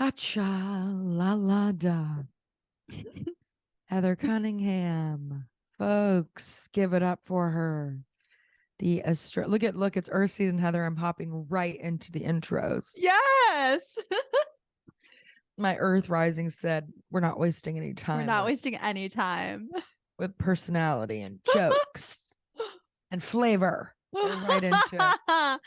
Acha la la da. Heather Cunningham. Folks, give it up for her. Look, it's Earth season, Heather. I'm hopping right into the intros. Yes. My Earth rising said, we're not wasting any time. We're not wasting any time. With personality and jokes and flavor. We're right into it.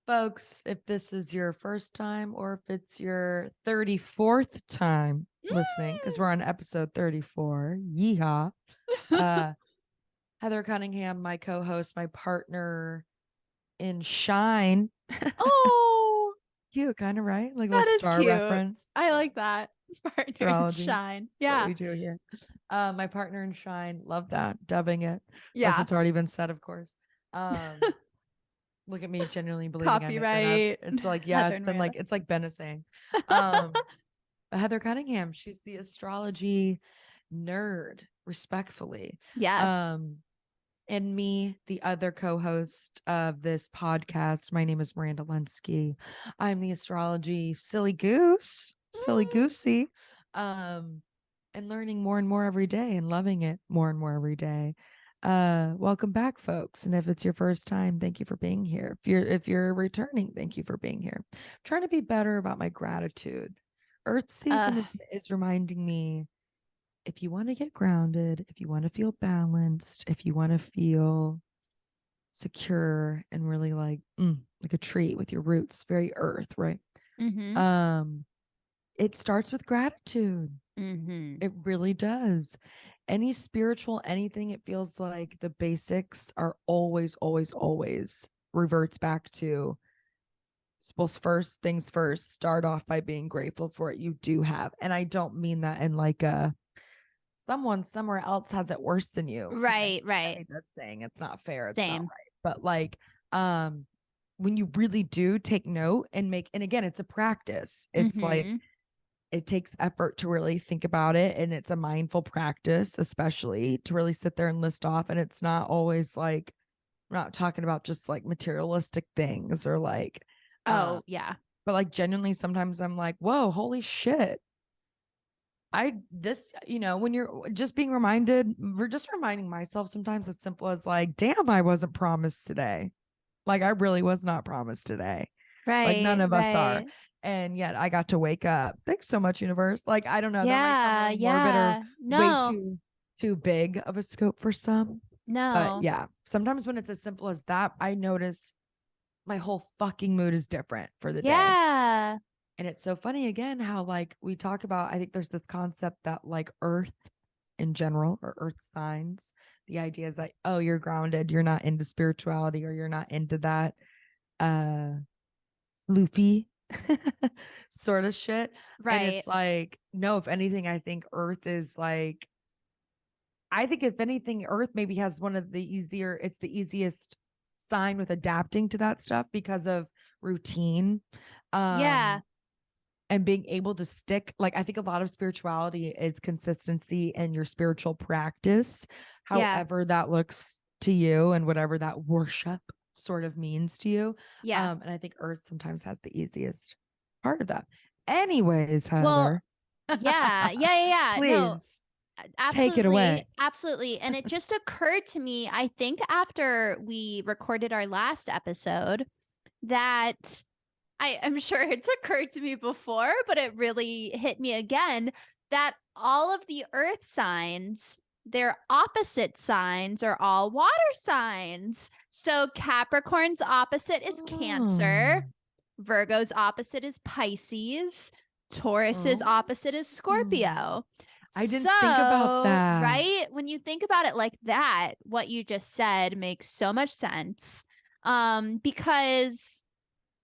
Folks, if this is your first time or if it's your 34th time listening, because we're on episode 34, yeehaw. Heather Cunningham, my co-host, my partner in Shine. Oh, cute, kind of, right? Like that a is star cute. reference. I like that. Partner Astrology. in Shine. Yeah. What we do here. My partner in Shine. Love that. Dubbing it. Yeah. Unless it's already been said, of course. Look at me genuinely believing Copyright. It's like, yeah, Heather it's and been Miranda. like, it's like Ben is saying. Heather Cunningham, she's the astrology nerd, respectfully. Yes. And me, the other co-host of this podcast. My name is Miranda Lenski. I'm the astrology silly goosey. And learning more and more every day and loving it more and more every day. Welcome back, folks. And if it's your first time, thank you for being here. If you're returning, thank you for being here. I'm trying to be better about my gratitude. Earth season is reminding me, if you want to get grounded, if you want to feel balanced, if you want to feel secure and really like a tree with your roots, very earth, right? Mm-hmm. It starts with gratitude. Mm-hmm. It really does. Any spiritual anything, it feels like the basics are always reverts back to, suppose first things first, start off by being grateful for what you do have. And I don't mean that in like a someone somewhere else has it worse than you. Right. I think that's saying it's not fair. It's Same. not right. But like, when you really do take note and again, it's a practice. It's like, it takes effort to really think about it. And it's a mindful practice, especially to really sit there and list off. And it's not always like, we're not talking about just like materialistic things or like, yeah. But like genuinely, sometimes I'm like, whoa, holy shit. When you're just being reminded, we're just reminding myself sometimes as simple as like, damn, I wasn't promised today. Like I really was not promised today. Right. Like none of us are. And yet I got to wake up. Thanks so much, universe. Like, I don't know. That might sound really morbid or way too big of a scope for some. No. But yeah, sometimes when it's as simple as that, I notice my whole fucking mood is different for the day. Yeah. And it's so funny again how like we talk about, I think there's this concept that like earth in general or earth signs, the idea is like, oh, you're grounded, you're not into spirituality or you're not into that loofy sort of shit. Right. And it's like, no, if anything, I think earth is like, I think if anything, earth maybe has it's the easiest sign with adapting to that stuff because of routine. Yeah. And being able to stick, like, I think a lot of spirituality is consistency in your spiritual practice, however that looks to you and whatever that worship sort of means to you. Yeah. And I think earth sometimes has the easiest part of that. Anyways, Heather. Well, yeah. Please. Absolutely. Take it away. Absolutely. And it just occurred to me, I think after we recorded our last episode, that I'm sure it's occurred to me before, but it really hit me again, that all of the earth signs, their opposite signs are all water signs. So Capricorn's opposite is Cancer. Virgo's opposite is Pisces. Taurus's opposite is Scorpio. I didn't think about that. Right? When you think about it like that, what you just said makes so much sense. Because,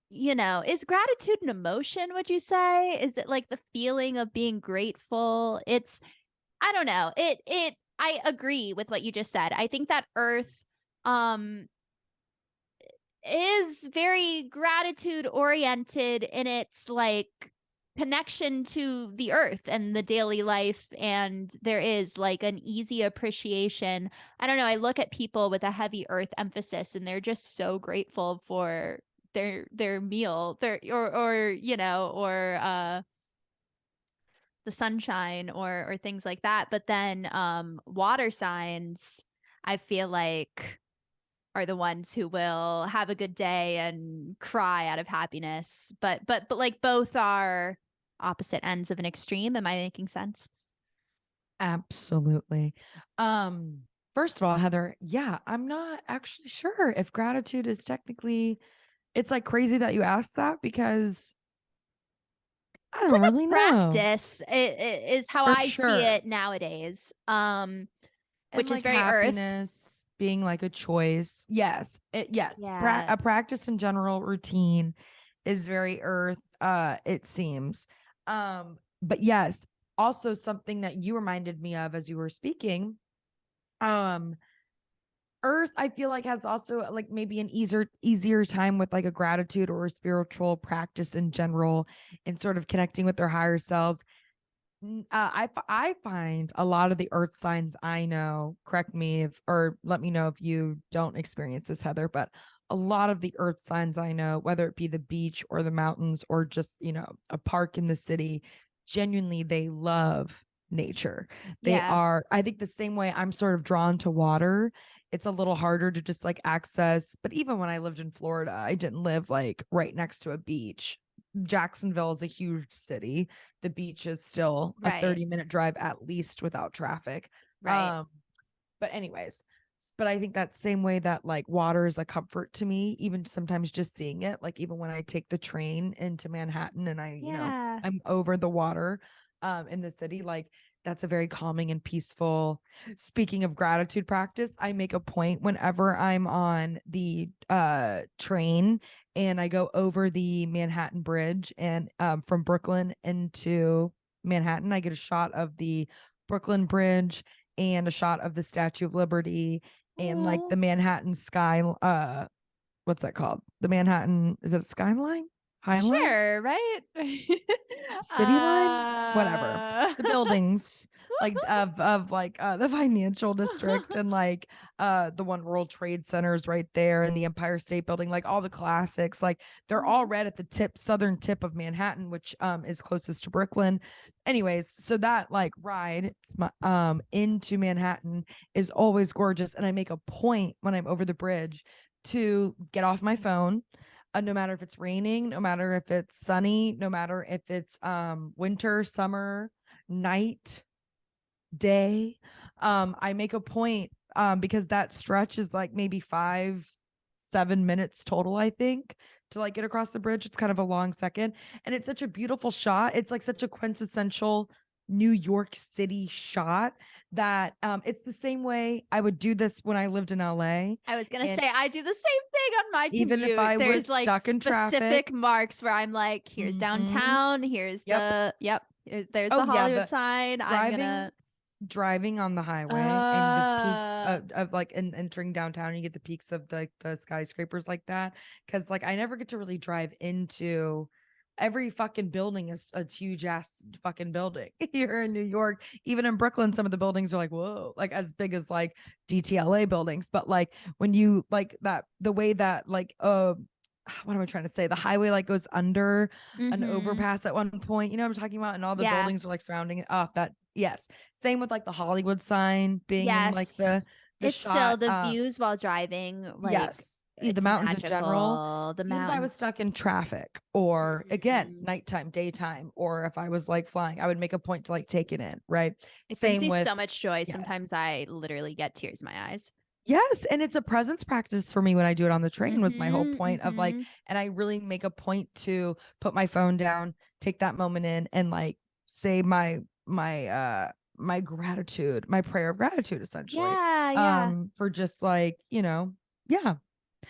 is gratitude an emotion, would you say? Is it like the feeling of being grateful? I don't know. I agree with what you just said. I think that Earth, is very gratitude oriented in its like connection to the earth and the daily life, and there is like an easy appreciation. I don't know, I look at people with a heavy earth emphasis and they're just so grateful for their meal, or the sunshine or things like that. But then water signs, I feel like, are the ones who will have a good day and cry out of happiness. But like both are opposite ends of an extreme. Am I making sense? Absolutely. First of all, Heather, yeah, I'm not actually sure if gratitude is technically, it's like crazy that you asked that because I It's don't like really a know. practice. It is how For I see sure. it nowadays. And Which is like very earth. happiness being like a choice. Yes. Yes. Yeah. A practice in general routine is very earth, it seems. But yes, also something that you reminded me of as you were speaking. Um, Earth, I feel like has also like maybe an easier time with like a gratitude or a spiritual practice in general and sort of connecting with their higher selves. I find a lot of the earth signs I know, correct me if, or let me know if you don't experience this, Heather, but a lot of the earth signs I know, whether it be the beach or the mountains or just, a park in the city, genuinely, they love nature. They Yeah. are, I think the same way I'm sort of drawn to water, it's a little harder to just like access. But even when I lived in Florida, I didn't live like right next to a beach. Jacksonville is a huge city. The beach is still a Right. 30-minute drive at least without traffic. Right. Um, but anyways, but I think that same way that like water is a comfort to me, even sometimes just seeing it, like even when I take the train into Manhattan and Yeah. I'm over the water in the city, like that's a very calming and peaceful. Speaking of gratitude practice, I make a point whenever I'm on the train and I go over the Manhattan Bridge and from Brooklyn into Manhattan, I get a shot of the Brooklyn Bridge and a shot of the Statue of Liberty and like Oh, the Manhattan sky. What's that called? The Manhattan, is it a skyline? High line? sure. Right. City line? Whatever. uh, The buildings like of like the financial district and like the One World Trade Centers right there and the Empire State Building, like all the classics, like they're all Mhm. right at the southern tip of Manhattan, which is closest to Brooklyn. Anyways, so that like ride it's my, into Manhattan is always gorgeous. And I make a point when I'm over the bridge to get off my phone, no matter if it's raining, no matter if it's sunny, no matter if it's winter, summer, night, day. I make a point because that stretch is like maybe 5-7 minutes total, I think, to like get across the bridge. It's kind of a long second. And it's such a beautiful shot. It's like such a quintessential New York City shot that it's the same way I would do this when I lived in LA. I was gonna And say I do the same thing on my even if commute. I There's was like stuck in specific traffic, marks where I'm like, here's mhm, downtown, here's yep. there's Oh the yeah, Hollywood the sign. I'm driving gonna driving on the highway and the peaks uh of like and entering downtown, you get the peaks of the skyscrapers like that. Cause like I never get to really drive into every fucking building is a huge ass fucking building here in New York. Even in Brooklyn, some of the buildings are like, whoa, like as big as like DTLA buildings. But like when you like that, the way that like, what am I trying to say? The highway like goes under an mm-hmm. overpass at one point. You know what I'm talking about? And all the Yeah. buildings are like surrounding it. Oh, that yes. Same with like the Hollywood sign being in like Yes. the It's still shot. the views while driving, like Yes. The it's mountains in general. magical. The Even if I mountains. was stuck in traffic or again, Mhm. nighttime, daytime, or if I was like flying, I would make a point to like take it in. Right. It brings Same me with so much joy. yes. Sometimes I literally get tears in my eyes. Yes, and it's a presence practice for me when I do it on the train was my whole Mhm. point of like, Mhm. and I really make a point to put my phone down, take that moment in and like say my gratitude, my prayer of gratitude essentially. Yeah, yeah. For just like, yeah,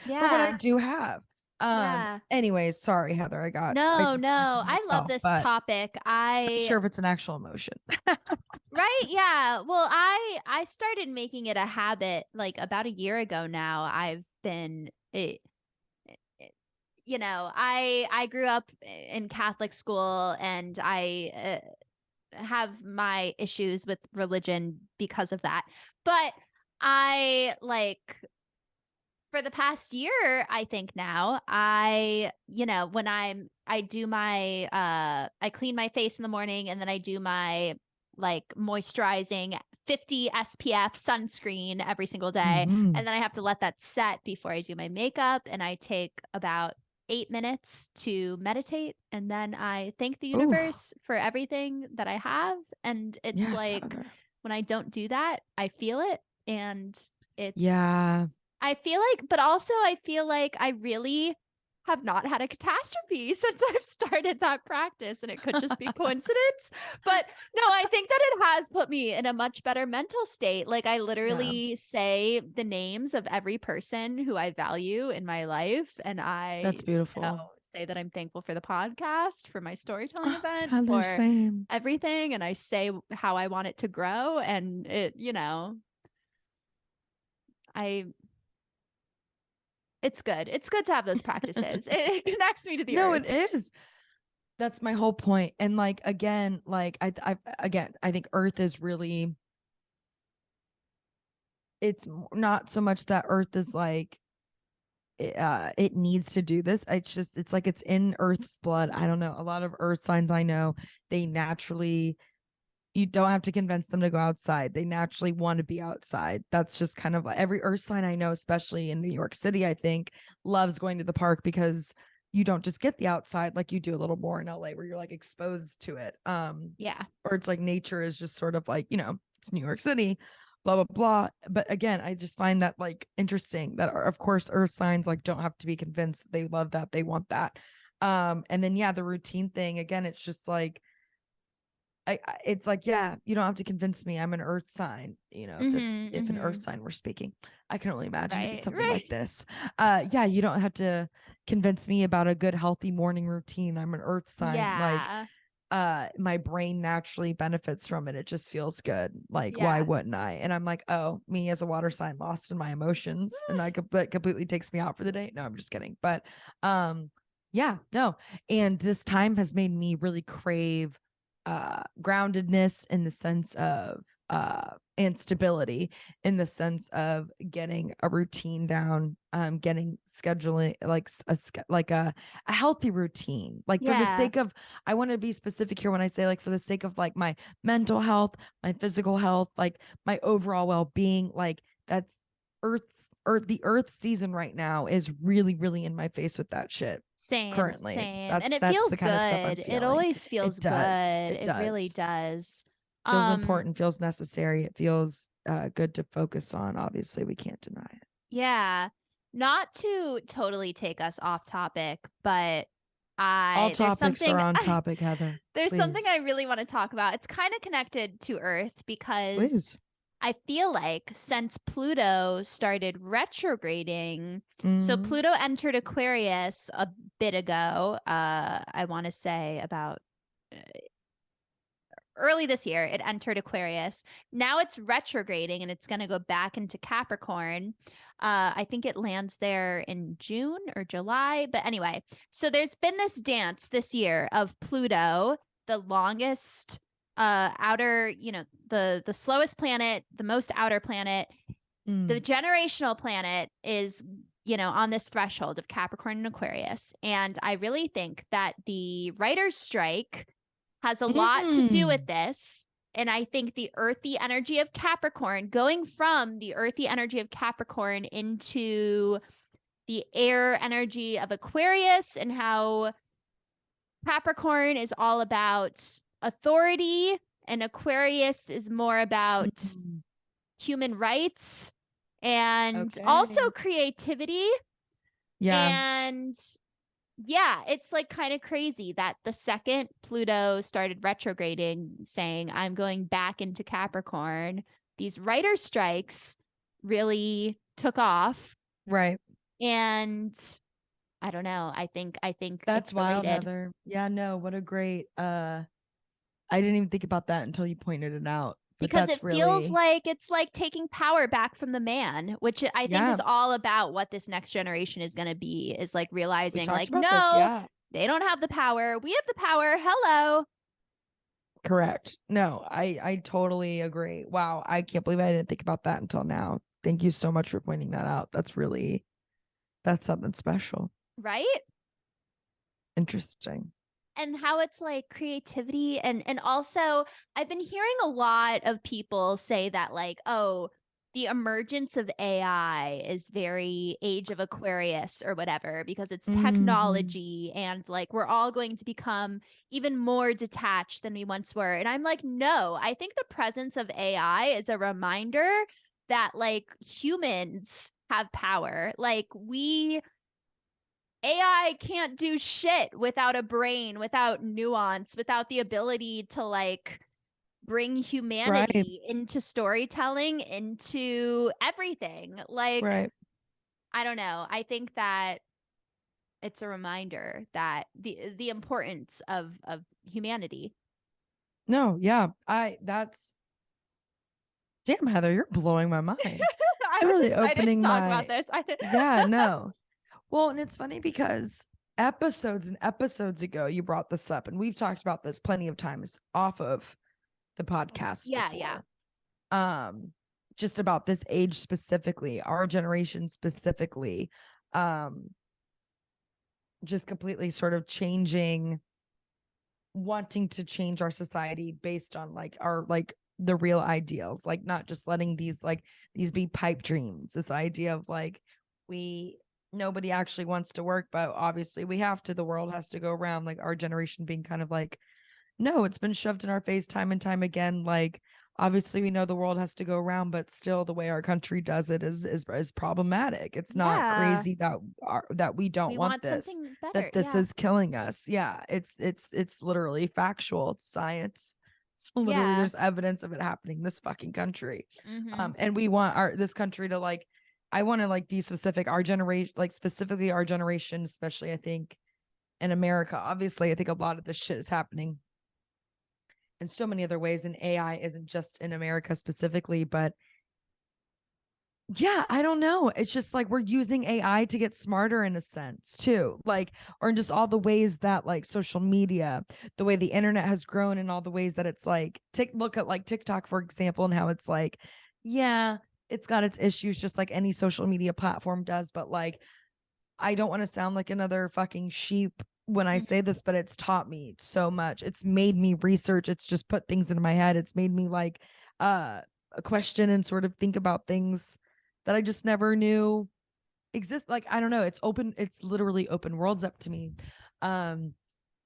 for what I Yeah. do have. Yeah. Anyways, sorry Heather, I No, distracted no. I love myself, this but topic. not sure if it's an actual emotion. Right? Yeah. Well, I started making it a habit like about a year ago now. I've been it- I grew up in Catholic school and I have my issues with religion because of that. But I like For the past year, I think now when I do my I clean my face in the morning, and then I do my like moisturizing 50 SPF sunscreen every single day. Mhm. And then I have to let that set before I do my makeup. And I take about 8 minutes to meditate. And then I thank the Ooh, universe for everything that I have. And it's yes, like Heather. when I don't do that, I feel it. And it's, Yeah. I feel like, but also I feel like I really have not had a catastrophe since I've started that practice, and it could just be coincidence. But no, I think that it has put me in a much better mental state. Like I literally say the names of every person who I value in my life, and I That's beautiful. say that I'm thankful for the podcast, for my storytelling event, Heather, for same. everything, and I say how I want it to grow, and I it's good. It's good to have those practices. It connects me to the No, earth. it is. That's my whole point. And like again, like I think Earth is really. It's not so much that Earth is like it needs to do this. It's like it's in Earth's blood. I don't know. A lot of Earth signs I know, they naturally, you don't have to convince them to go outside. They naturally want to be outside. That's just kind of like every Earth sign I know, especially in New York City, I think, loves going to the park because you don't just get the outside like you do a little more in LA where you're like exposed to it. Yeah. Or it's like nature is just sort of like, it's New York City, blah, blah, blah. But again, I just find that like interesting that of course Earth signs like don't have to be convinced. They love that. They want that. And then, yeah, the routine thing, again, it's just like, it's like, yeah, you don't have to convince me I'm an Earth sign. If an Earth sign were speaking, I can only imagine it'd be something like this. Yeah, you don't have to convince me about a good, healthy morning routine. I'm an Earth sign. Like, my brain naturally benefits from it. It just feels good. Like, why wouldn't I? And I'm like, oh, me as a water sign lost in my emotions, and but completely takes me out for the day. No, I'm just kidding. But, yeah, no. And this time has made me really crave groundedness in the sense of and stability in the sense of getting a routine down, getting scheduling like a healthy routine, like for the sake of, I want to be specific here when I say like for the sake of like my mental health, my physical health, like my overall well-being. Like that's the earth season right now is really, really in my face with that shit. Currently, Same. And it that's feels the kind of stuff I'm good. It feeling. always feels It good. does. It really does. Feels important, feels necessary. It feels good to focus on. Obviously, we can't deny it. Yeah. Not to totally take us off topic, but All there's topics something are on topic, Heather. there's something I Please. really want to talk about. It's kind of connected to Earth because Please. I feel like since Pluto started retrograding, so Mhm. Pluto entered Aquarius a bit ago. I want to say about early this year, it entered Aquarius. Now it's retrograding and it's going to go back into Capricorn. I think it lands there in June or July. But anyway, so there's been this dance this year of Pluto, the longest outer, the slowest planet, the most outer planet. The generational planet is, on this threshold of Capricorn and Aquarius. And I really think that the writer's strike has a lot to do with this. And I think the earthy energy of Capricorn, going from the earthy energy of Capricorn into the air energy of Aquarius, and how Capricorn is all about authority and Aquarius is more about human rights and also creativity. Yeah. And yeah, it's like kind of crazy that the second Pluto started retrograding, saying, I'm going back into Capricorn, these writer strikes really took off. Right. And I don't know. I think That's it's wild, related. Heather. Yeah, no, what a great I didn't even think about that until you pointed it out. But Because that's it feels really, like it's like taking power back from the man, which I think is all about what this next generation is going to be, is like we realizing talked like, about this. no, Yeah. they don't have the power. We have the power. Hello. Correct. No, I totally agree. Wow, I can't believe I didn't think about that until now. Thank you so much for pointing that out. That's really, That's something special. right? Interesting. And how it's like creativity and also I've been hearing a lot of people say that like, oh, the emergence of AI is very age of Aquarius or whatever because it's technology and like we're all going to become even more detached than we once were. And I'm like, no, I think the presence of AI is a reminder that like humans have power. Like AI can't do shit without a brain, without nuance, without the ability to like bring humanity into storytelling, into everything. Like, I don't know. I think that it's a reminder that the importance of humanity. No, yeah. That's damn, Heather, you're blowing my mind. I You're was really excited to opening talk my about this. yeah, no. Well, and it's funny because episodes and episodes ago you brought this up, and we've talked about this plenty of times off of the podcast before. Just about this age specifically, our generation specifically, just completely sort of wanting to change our society based on like our like the real ideals, like not just letting these be pipe dreams. This idea of like nobody actually wants to work, but obviously we have to. The world has to go around. Like our generation being kind of like, no, it's been shoved in our face time and time again. Like obviously we know the world has to go around, but still the way our country does it is problematic. It's not crazy that we don't we want this, something better. that this is killing us. Yeah, it's literally factual. It's science. It's literally there's evidence of it happening in this fucking country. And we want this country to like, I want to like be specific, our generation, like specifically our generation, especially I think in America. Obviously, I think a lot of this shit is happening in so many other ways, and AI isn't just in America specifically, but yeah, I don't know. It's just like we're using AI to get smarter in a sense too. Like, or in just all the ways that like social media, the way the internet has grown, and all the ways that it's like look at like TikTok, for example, and how it's like, yeah, it's got its issues just like any social media platform does. But like, I don't want to sound like another fucking sheep when I say this, but it's taught me so much. It's made me research. It's just put things into my head. It's made me like question and sort of think about things that I just never knew exist. Like, I don't know. It's literally open worlds up to me. And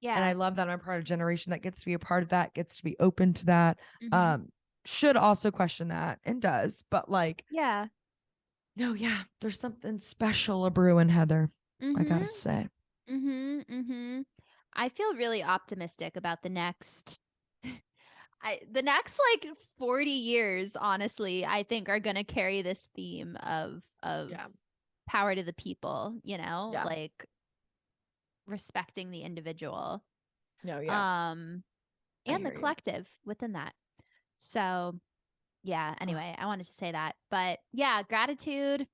I love that I'm a part of a generation that gets to be a part of that, gets to be open to that. Should also question that and does, but like, no, yeah, there's something special a brewing, Heather. I gotta say. I feel really optimistic about the next like 40 years, honestly, I think are gonna carry this theme of power to the people, you know, like respecting the individual. And the collective within that. So yeah, anyway, I wanted to say that. But yeah, gratitude.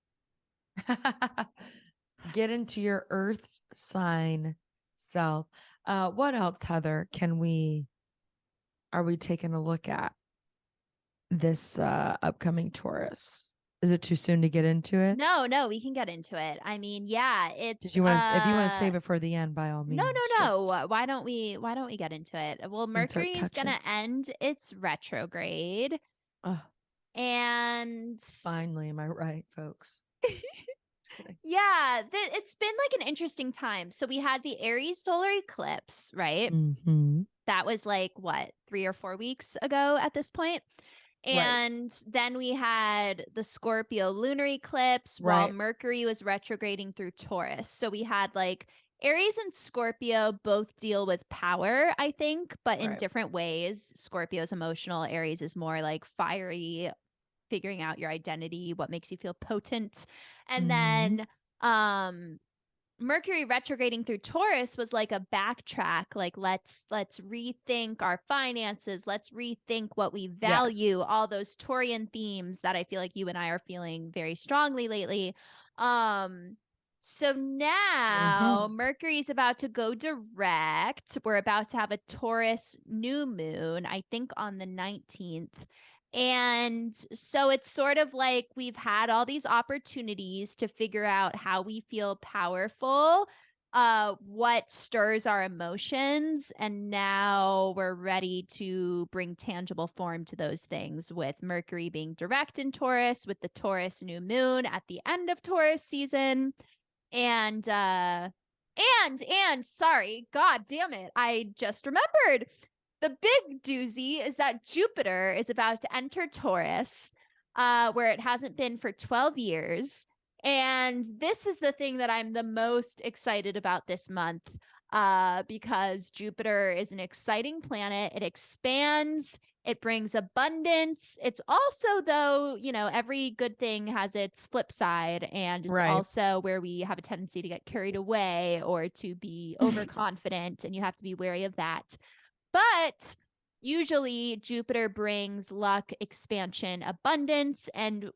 Get into your earth sign self. What else, Heather, are we taking a look at this upcoming Taurus? Is it too soon to get into it? No, we can get into it. I mean, yeah, it's if you want to save it for the end, by all means. No. Why don't we get into it? Well, Mercury is gonna end its retrograde. And finally, am I right, folks? Yeah, it's been like an interesting time. So we had the Aries solar eclipse, right? That was like what, 3 or 4 weeks ago at this point. And then we had the Scorpio lunar eclipse while Mercury was retrograding through Taurus. So we had like Aries and Scorpio both deal with power, I think, but in different ways. Scorpio is emotional. Aries is more like fiery, figuring out your identity, what makes you feel potent. And then Mercury retrograding through Taurus was like a backtrack, like let's rethink our finances, let's rethink what we value, all those Taurian themes that I feel like you and I are feeling very strongly lately. So now Mercury's about to go direct. We're about to have a Taurus new moon, I think on the 19th. And so it's sort of like we've had all these opportunities to figure out how we feel powerful, what stirs our emotions, and now we're ready to bring tangible form to those things, with Mercury being direct in Taurus, with the Taurus new moon at the end of Taurus season. And sorry, god damn it, I just remembered. The big doozy is that Jupiter is about to enter Taurus, where it hasn't been for 12 years. And this is the thing that I'm the most excited about this month, because Jupiter is an exciting planet. It expands, it brings abundance. It's also, though, every good thing has its flip side. And it's Right. also where we have a tendency to get carried away or to be overconfident. And you have to be wary of that. But usually Jupiter brings luck, expansion, abundance, and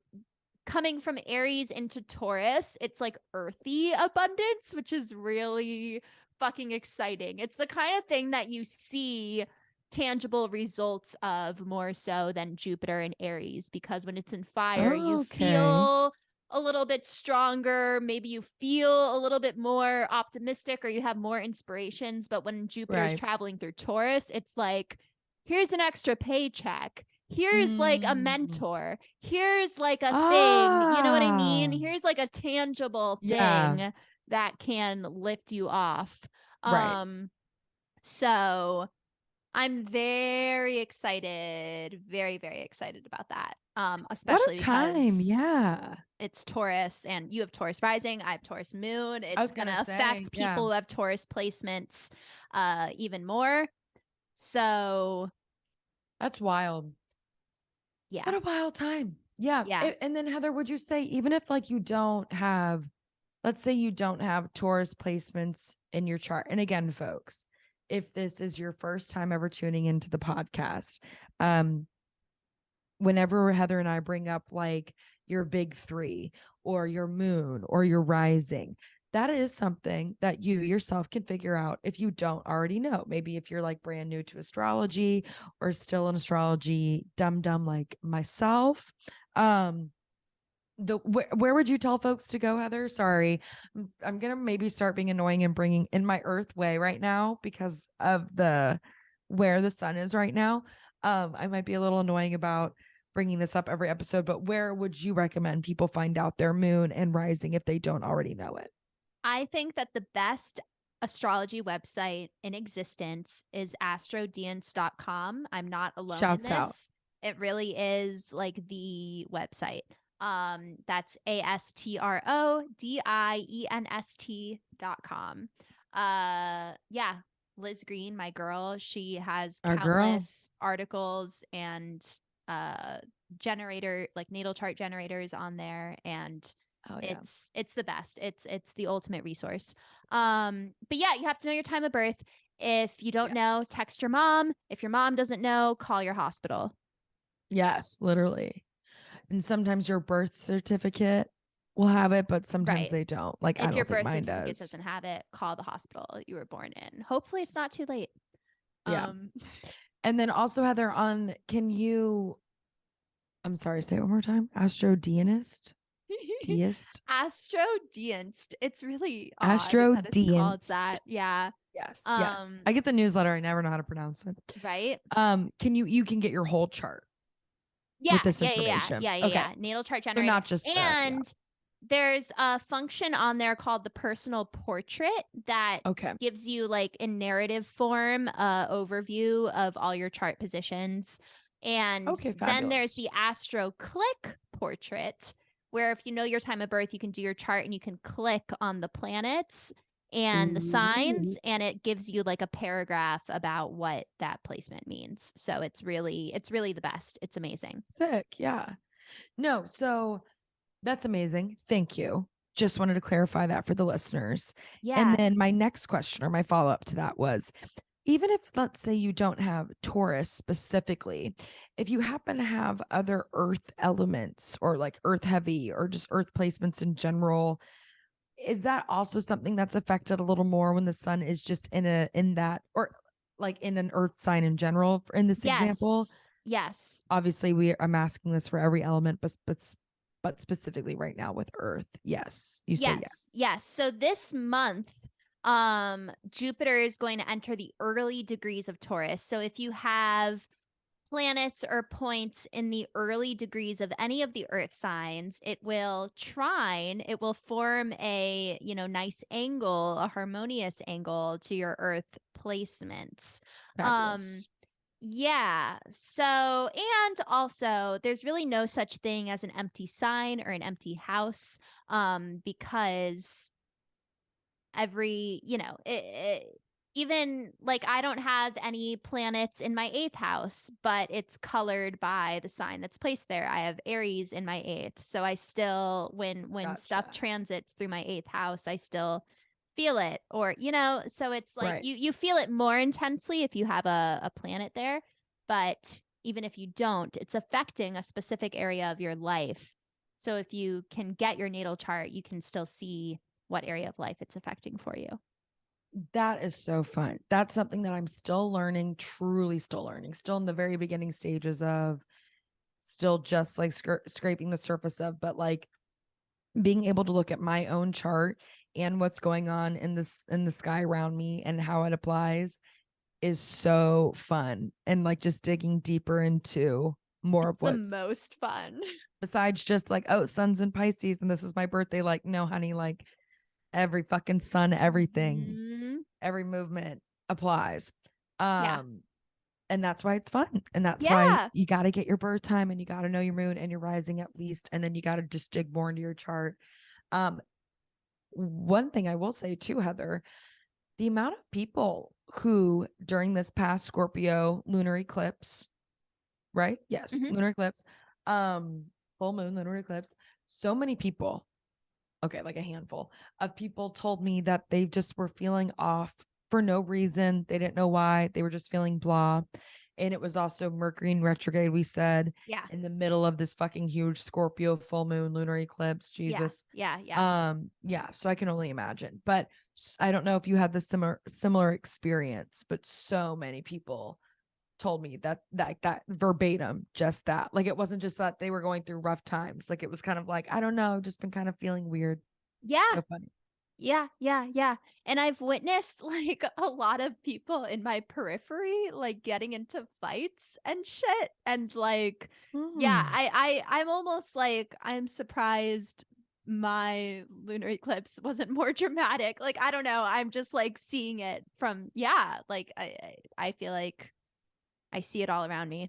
coming from Aries into Taurus, it's like earthy abundance, which is really fucking exciting. It's the kind of thing that you see tangible results of more so than Jupiter and Aries, because when it's in fire, you feel a little bit stronger. Maybe you feel a little bit more optimistic, or you have more inspirations. But when Jupiter is traveling through Taurus, it's like, here's an extra paycheck. Here's like a mentor. Here's like a thing. You know what I mean? Here's like a tangible thing that can lift you off. So I'm very excited, very, very excited about that. Especially because it's Taurus, and you have Taurus rising, I have Taurus moon. It's gonna affect people who have Taurus placements even more. So that's wild. Yeah. What a wild time. Yeah. And then Heather, would you say, even if like you don't have, let's say you don't have Taurus placements in your chart, and again, folks, if this is your first time ever tuning into the podcast, whenever Heather and I bring up like your big three or your moon or your rising, that is something that you yourself can figure out if you don't already know. Maybe if you're like brand new to astrology or still an astrology dumb like myself. Where would you tell folks to go, Heather? Sorry, I'm gonna maybe start being annoying and bringing in my Earth way right now because of the where the sun is right now. I might be a little annoying about bringing this up every episode, but where would you recommend people find out their moon and rising if they don't already know it? I think that the best astrology website in existence is astrodience.com. I'm not alone Shouts in this. Out. It really is like the website. That's astrodienst.com. Yeah, Liz Green, my girl, she has countless articles and natal chart generators on there, and it's the best. It's the ultimate resource. But yeah, you have to know your time of birth. If you don't know, text your mom. If your mom doesn't know, call your hospital. Yes, literally. And sometimes your birth certificate will have it, but sometimes they don't. Like, if I don't your think birth mine certificate does. doesn't have it, call the hospital you were born in. Hopefully it's not too late. Yeah. And then also, Heather, I'm sorry, say it one more time. Astrodienist? Deist? Astrodienst. It's really odd that it's called that. Yeah. Yes. Yes. I get the newsletter. I never know how to pronounce it. Right. You can get your whole chart. Yeah. With this information. Yeah. Natal chart generator. So not just there's a function on there called the personal portrait that gives you like in narrative form overview of all your chart positions. And then there's the Astro Click portrait, where if you know your time of birth, you can do your chart and you can click on the planets and the signs, and it gives you like a paragraph about what that placement means. So it's really the best. It's amazing. Sick. Yeah. No, so that's amazing. Thank you. Just wanted to clarify that for the listeners. Yeah. And then my next question, or my follow-up to that, was, even if, let's say, you don't have Taurus specifically, if you happen to have other earth elements or like earth heavy or just earth placements in general, is that also something that's affected a little more when the sun is just in that, or like in an earth sign in general in this example? Yes. Obviously, I'm asking this for every element, but specifically right now with Earth. Yes, you say yes. Yes. So this month, Jupiter is going to enter the early degrees of Taurus. So if you have planets or points in the early degrees of any of the earth signs, it will form a, nice angle, a harmonious angle to your earth placements. Fabulous. Yeah. So, and also there's really no such thing as an empty sign or an empty house, because every, even like I don't have any planets in my eighth house, but it's colored by the sign that's placed there. I have Aries in my eighth. So I still, when stuff Gotcha. transits through my eighth house, I still feel it. Or, so it's like Right. you feel it more intensely if you have a planet there. But even if you don't, it's affecting a specific area of your life. So if you can get your natal chart, you can still see what area of life it's affecting for you. That is so fun. That's something that I'm still learning, truly still learning, still in the very beginning stages of, still just like scraping the surface of, but like being able to look at my own chart and what's going on in the sky around me and how it applies is so fun. And like just digging deeper into more It's of the what's most fun. besides just like, oh, sun's in Pisces and this is my birthday. Like, no, honey, like every fucking sun, everything, Mhm. every movement applies. Yeah. And that's why it's fun. And that's why Yeah. you got to get your birth time and you got to know your moon and your rising at least. And then you got to just dig more into your chart. Um, One thing I will say too, Heather, the amount of people who during this past Scorpio lunar eclipse, right? Yes, Mhm. lunar eclipse, full moon, lunar eclipse, so many people, okay, like a handful of people told me that they just were feeling off for no reason. They didn't know why. They were just feeling blah. And it was also Mercury in retrograde, we said, Yeah. in the middle of this fucking huge Scorpio full moon lunar eclipse. Yeah. Jesus. Yeah. Yeah. Yeah, so I can only imagine. But I don't know if you had the similar experience, but so many people told me that verbatim, just that. Like it wasn't just that they were going through rough times. Like it was kind of like, I don't know, just been kind of feeling weird. Yeah. So funny. Yeah. Yeah. Yeah. And I've witnessed like a lot of people in my periphery like getting into fights and shit. And like, yeah, Mm. I'm almost like I'm surprised my lunar eclipse wasn't more dramatic. Like, I don't know. I'm just like seeing it from, yeah, like I feel like I see it all around me.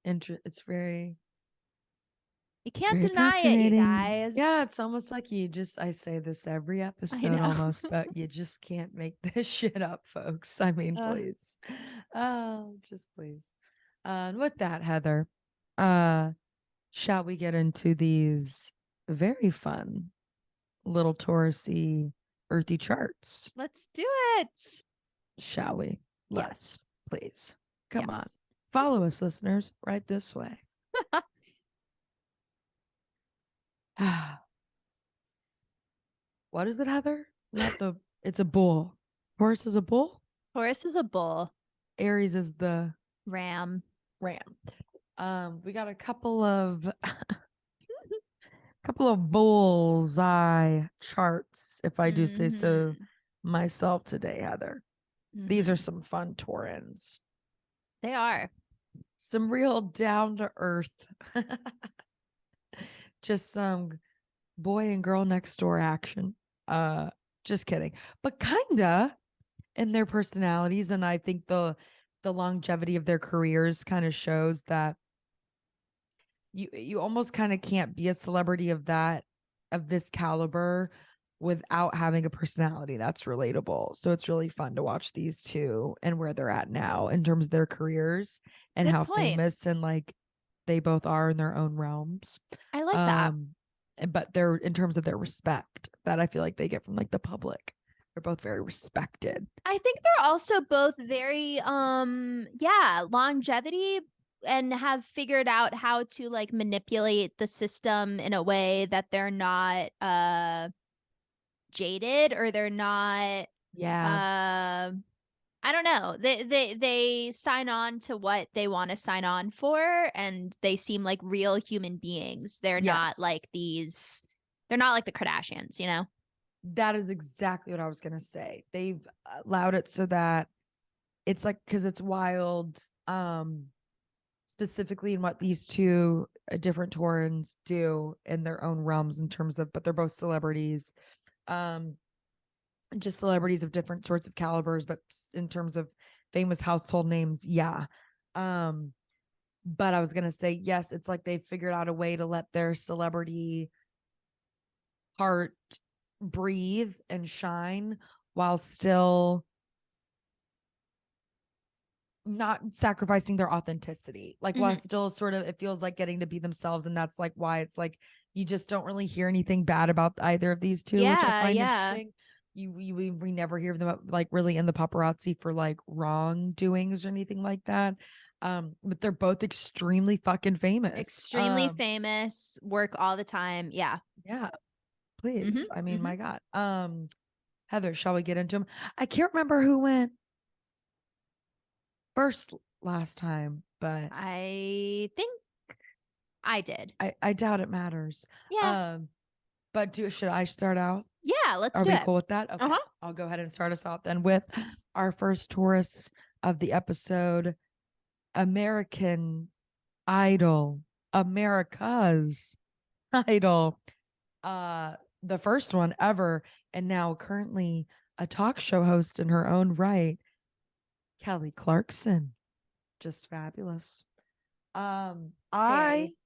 It's very You it's can't very deny it, you fascinating. Yeah, guys. it's almost like I say this every I episode know. almost, but you just can't make this shit up, folks. I mean, uh, please. Oh, just please. And with that, Heather, uh, shall we get into these very fun little Taurusy earthy charts? let's do it. Shall we? Let's, Yes. please. Come on. Yes. Follow us, listeners, right this way. What is it, Heather? Not the, it's a bull. Horse is a bull. Taurus is a bull. Aries is the Ram. ram. We got a couple of bullseye charts, if I do say so Hmm. myself today, Heather. These are Hmm. some fun Taurans. They are. Some real down to earth. Just some boy and girl next door action. Just kidding. But kinda in their personalities. And I think the longevity of their careers kind of shows that you almost kind of can't be a celebrity of this caliber without having a personality that's relatable. So it's really fun to watch these two and where they're at now in terms of their careers and Good how point. famous and like they both are in their own realms. I like that. Um but they're in terms of their respect that I feel like they get from like the public. They're both very respected. I think they're also both very yeah, longevity and have figured out how to like manipulate the system in a way that they're not jaded or they're not Yeah. uh I don't know. They sign on to what they want to sign on for, and they seem like real human beings. They're not Yes. like these. They're not like the Kardashians, you know? That is exactly what I was going to say. They've allowed it so that it's like, because it's wild, specifically in what these two different Taurans do in their own realms in terms of, but they're both celebrities. Um, just celebrities of different sorts of calibers, but in terms of famous household names, yeah. But I was gonna say, yes, it's like they figured out a way to let their celebrity heart breathe and shine while still not sacrificing their authenticity. Like while Mhm. still sort of, it feels like getting to be themselves. And that's like why it's like you just don't really hear anything bad about either of these two, which I Yeah, find yeah. interesting. We never hear them like really in the paparazzi for like wrongdoings or anything like that. But they're both extremely fucking famous. Extremely famous, work all the time. Yeah. Yeah, Mhm. please. I mean, Mhm. my God. Heather, shall we get into them? I can't remember who went first last time, but I think I did. I doubt it matters. Yeah. Um, but should I start out? Yeah, let's Are do we it. cool with that? Okay. Uh-huh. I'll go ahead and start us off then with our first Taurus of the episode, American Idol. America's Idol. The first one ever, and now currently a talk show host in her own right, Kelly Clarkson. Just fabulous. I Very.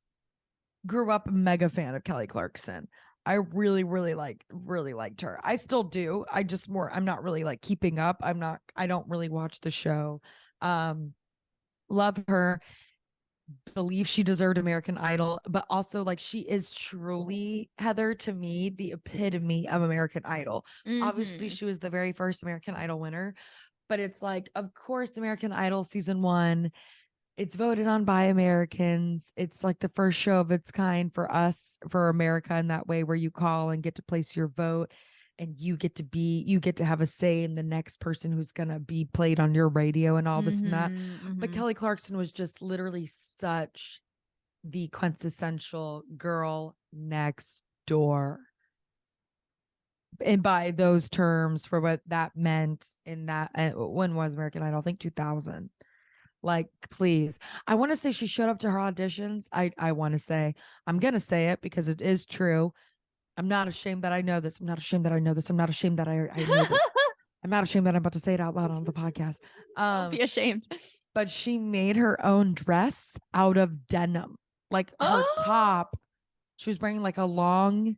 grew up a mega fan of Kelly Clarkson. I really liked her. I still do. I'm not really like keeping up. I don't really watch the show. Um, love her, believe she deserved American Idol, but also like she is truly, Heather, to me, the epitome of American Idol. Obviously, Mhm. she was the very first American Idol winner, but it's like, of course, American Idol season one, it's voted on by Americans. It's like the first show of its kind for us, for America, in that way where you call and get to place your vote and you get to have a say in the next person who's going to be played on your radio and all this and that. Mhm. But Mhm. Kelly Clarkson was just literally such the quintessential girl next door. And by those terms, for what that meant in that, when was American Idol? I think 2000. Like, please. I want to say she showed up to her auditions. I want to say, I'm going to say it because it is true. I'm not ashamed that I know this. I'm not ashamed that I know this. I'm not ashamed that I know this. I'm not ashamed that I'm about to say it out loud on the podcast. Don't be ashamed. But she made her own dress out of denim. Like her Oh. top, she was wearing like a long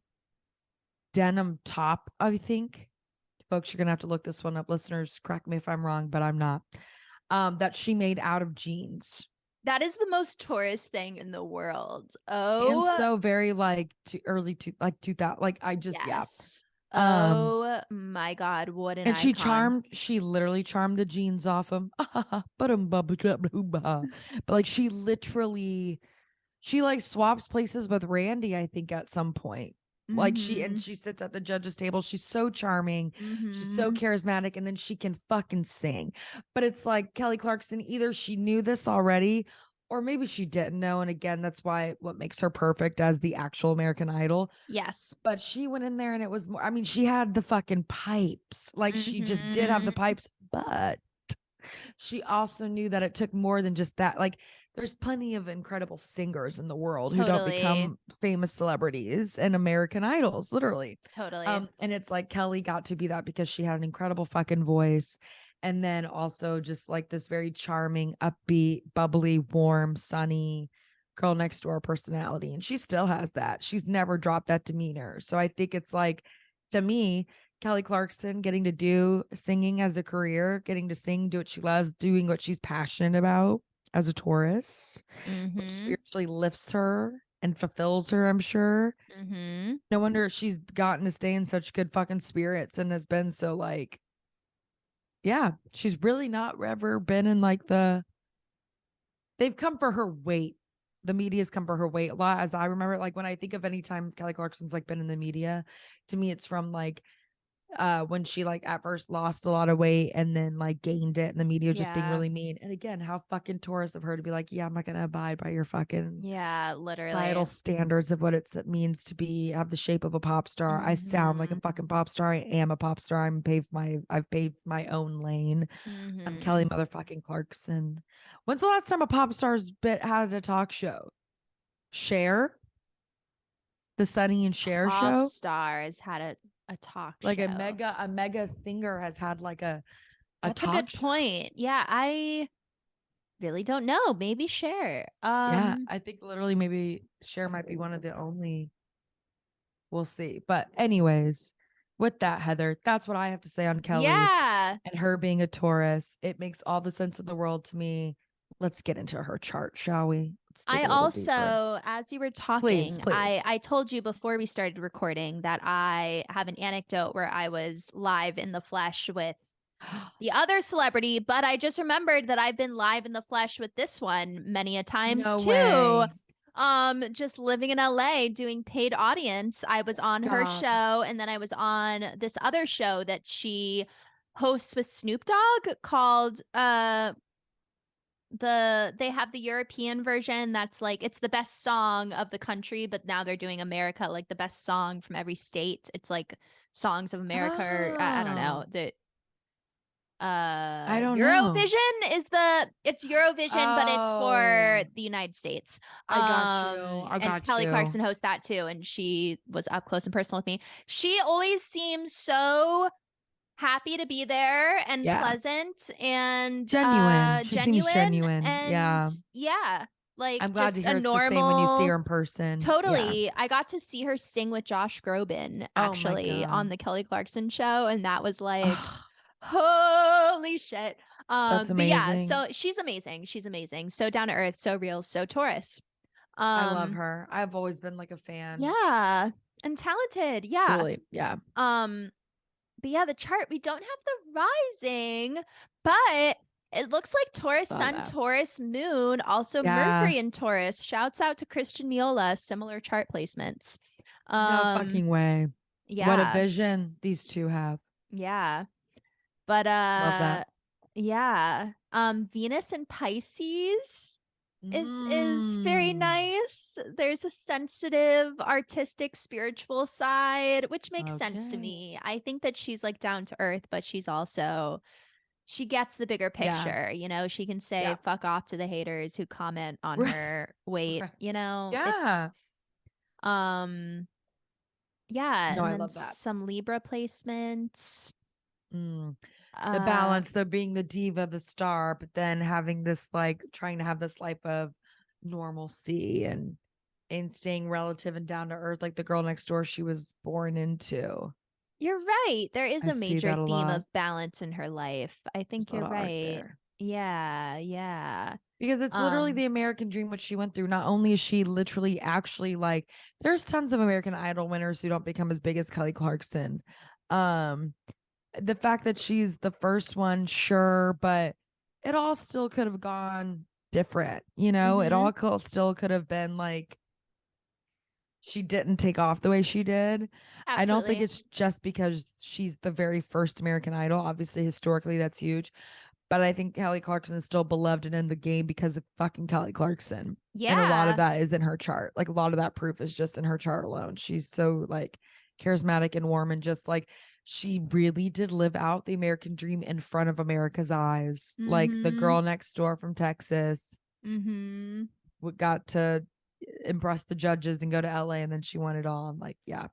denim top, I think. Folks, you're gonna have to look this one up. Listeners, correct me if I'm wrong, but I'm not. That she made out of jeans. That is the most Taurus thing in the world. And Oh, so very like early to like 2000, like I just, yeah. yes. Um, Oh my God, what an and icon. she literally charmed the jeans off him. But like she like swaps places with Randy, I think, at some point. Like Mhm. she sits at the judge's table. She's so charming. She's so Mhm. charismatic, and then she can fucking sing. But it's like Kelly Clarkson, either she knew this already, or maybe she didn't know. And again, that's why what makes her perfect as the actual American Idol. Yes. But she went in there and it was more, I mean, she had the fucking pipes. Like she just did have the Mhm. pipes, but she also knew that it took more than just that. Like, there's plenty of incredible singers in the world who don't Totally. become famous celebrities and American Idols, literally. Totally. And it's like Kelly got to be that because she had an incredible fucking voice. And then also just like this very charming, upbeat, bubbly, warm, sunny girl next door personality. And she still has that. She's never dropped that demeanor. So I think it's like, to me, Kelly Clarkson getting to do singing as a career, getting to sing, do what she loves, doing what she's passionate about as a Taurus, which Mhm. spiritually lifts her and fulfills her, I'm sure. Mhm. No wonder she's gotten to stay in such good fucking spirits and has been so like, yeah, she's really not ever been in like they've come for her weight. The media's come for her weight a lot. As I remember, like when I think of any time Kelly Clarkson's like been in the media, to me, it's from like when she like at first lost a lot of weight and then like gained it, and the media just being Yeah. really mean. And again, how fucking Taurus of her to be like, yeah, I'm not gonna abide by your fucking Yeah, literally. societal standards of what it means to be have the shape of a pop star. I sound like a fucking pop star. I am a pop star. I've paved my own lane. I'm Kelly motherfucking Clarkson. When's the last time a pop star's had a talk show? Cher? The Sunny and Cher Pop show? stars had a talk Like show. a mega singer has had like a That's a talk good show. point. Yeah, I really don't know. Maybe Cher. Yeah, I think literally maybe Cher might be one of the only. We'll see. But anyways, with that, Heather, that's what I have to say on Kelly Yeah. and her being a Taurus. It makes all the sense of the world to me. Let's get into her chart, shall we? Let's dig I a little deeper. also, as you were talking, Please. I told you before we started recording that I have an anecdote where I was live in the flesh with the other celebrity, but I just remembered that I've been live in the flesh with this one many a times No too. way. Just living in LA doing paid audience. I was on her Stop. show, and then I was on this other show that she hosts with Snoop Dogg called they have the European version that's like it's the best song of the country, but now they're doing America, like the best song from every state. It's like songs of America, or I don't know. The I don't know. Eurovision is it's Eurovision, but it's for the United States. I got you. I And got Kelly you. Clarkson hosts that too, and she was up close and personal with me. She always seems so happy to be there and pleasant and Genuine. She seems genuine. and like I'm glad just to hear a it's normal. the same when you see her in person. Totally. I got to see her sing with Josh Groban actually on the Kelly Clarkson show, and that was like holy shit. That's But yeah, amazing. so she's amazing. She's amazing. So down to earth, so real, so Taurus. I love her. I've always been like a fan. Yeah. And talented. Yeah. Truly. Yeah. But yeah, the chart, we don't have the rising, but it looks like Taurus sun, Taurus moon, also Mercury in Taurus. Shouts out to Christian Miola, similar chart placements. No fucking way. Yeah. What a vision these two have. Yeah. But love that. Yeah. Venus in Pisces is very nice. There's a sensitive, artistic, spiritual side, which makes sense to me. I think that she's like down to earth, but she gets the bigger picture. You know, she can say fuck off to the haters who comment on her weight, you know. Yeah. Yeah. No, and I then love that. Some Libra placements. The balance, though, being the diva, the star, but then having this like trying to have this life of normalcy and staying relative and down to earth, like the girl next door she was born into. You're right. There is a major theme lot. of balance in her life. I think you're right. Yeah, yeah. Because it's literally the American dream, what she went through. Not only is she literally actually like, there's tons of American Idol winners who don't become as big as Kelly Clarkson. The fact that she's the first one, sure, but it all still could have gone different, you know. It all still could have been like she didn't take off the way she did. Absolutely. I don't think it's just because she's the very first American Idol. Obviously, historically, that's huge. But I think Kelly Clarkson is still beloved and in the game because of fucking Kelly Clarkson. Yeah. And a lot of that is in her chart. Like a lot of that proof is just in her chart alone. She's so like charismatic and warm, and just like she really did live out the American dream in front of America's eyes. Like the girl next door from Texas got to impress the judges and go to LA, and then she won it all. I'm like, yeah.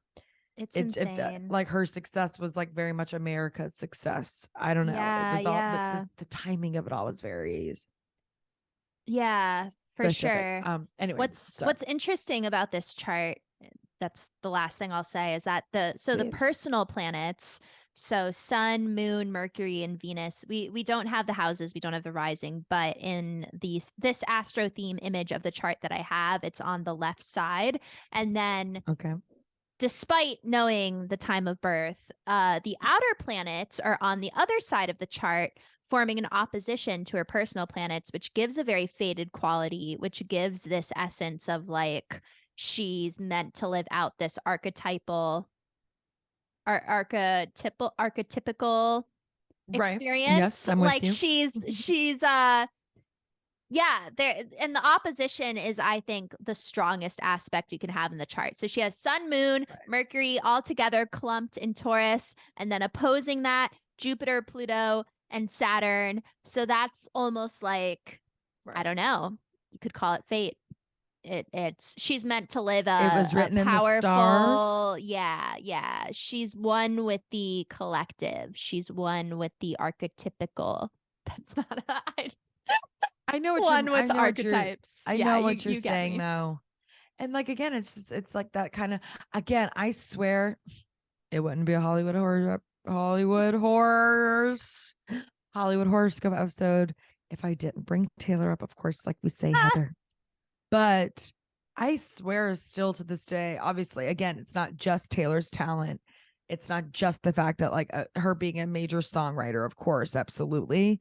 It's insane. Like her success was like very much America's success. I don't know. It was all the timing of it all was very for specific. Sure. Anyway, what's interesting about this chart, that's the last thing I'll say, is that the personal planets, so Sun, Moon, Mercury, and Venus, we don't have the houses, we don't have the rising, but in this astro theme image of the chart that I have, it's on the left side. And then despite knowing the time of birth, the outer planets are on the other side of the chart, forming an opposition to her personal planets, which gives a very faded quality, which gives this essence of like she's meant to live out this archetypal archetypical Right. experience. Yes, I'm with Like you. she's yeah, there, and the opposition is, I think, the strongest aspect you can have in the chart. So she has Sun, Moon, Right. Mercury all together clumped in Taurus, and then opposing that, Jupiter, Pluto, and Saturn. So that's almost like, I don't know, you could call it fate. It's she's meant to live It was a written in the powerful, stars. yeah. She's one with the collective. She's one with the archetypical. That's not I know what one you're with I the know what you're archetypes. I Yeah, know what you're you get saying me. though. And like again, it's like that kind of again, I swear it wouldn't be a Hollywood horoscope episode if I didn't bring Taylor up, of course, like we say, Heather. But I swear still to this day, obviously, again, it's not just Taylor's talent. It's not just the fact that like her being a major songwriter, of course, absolutely.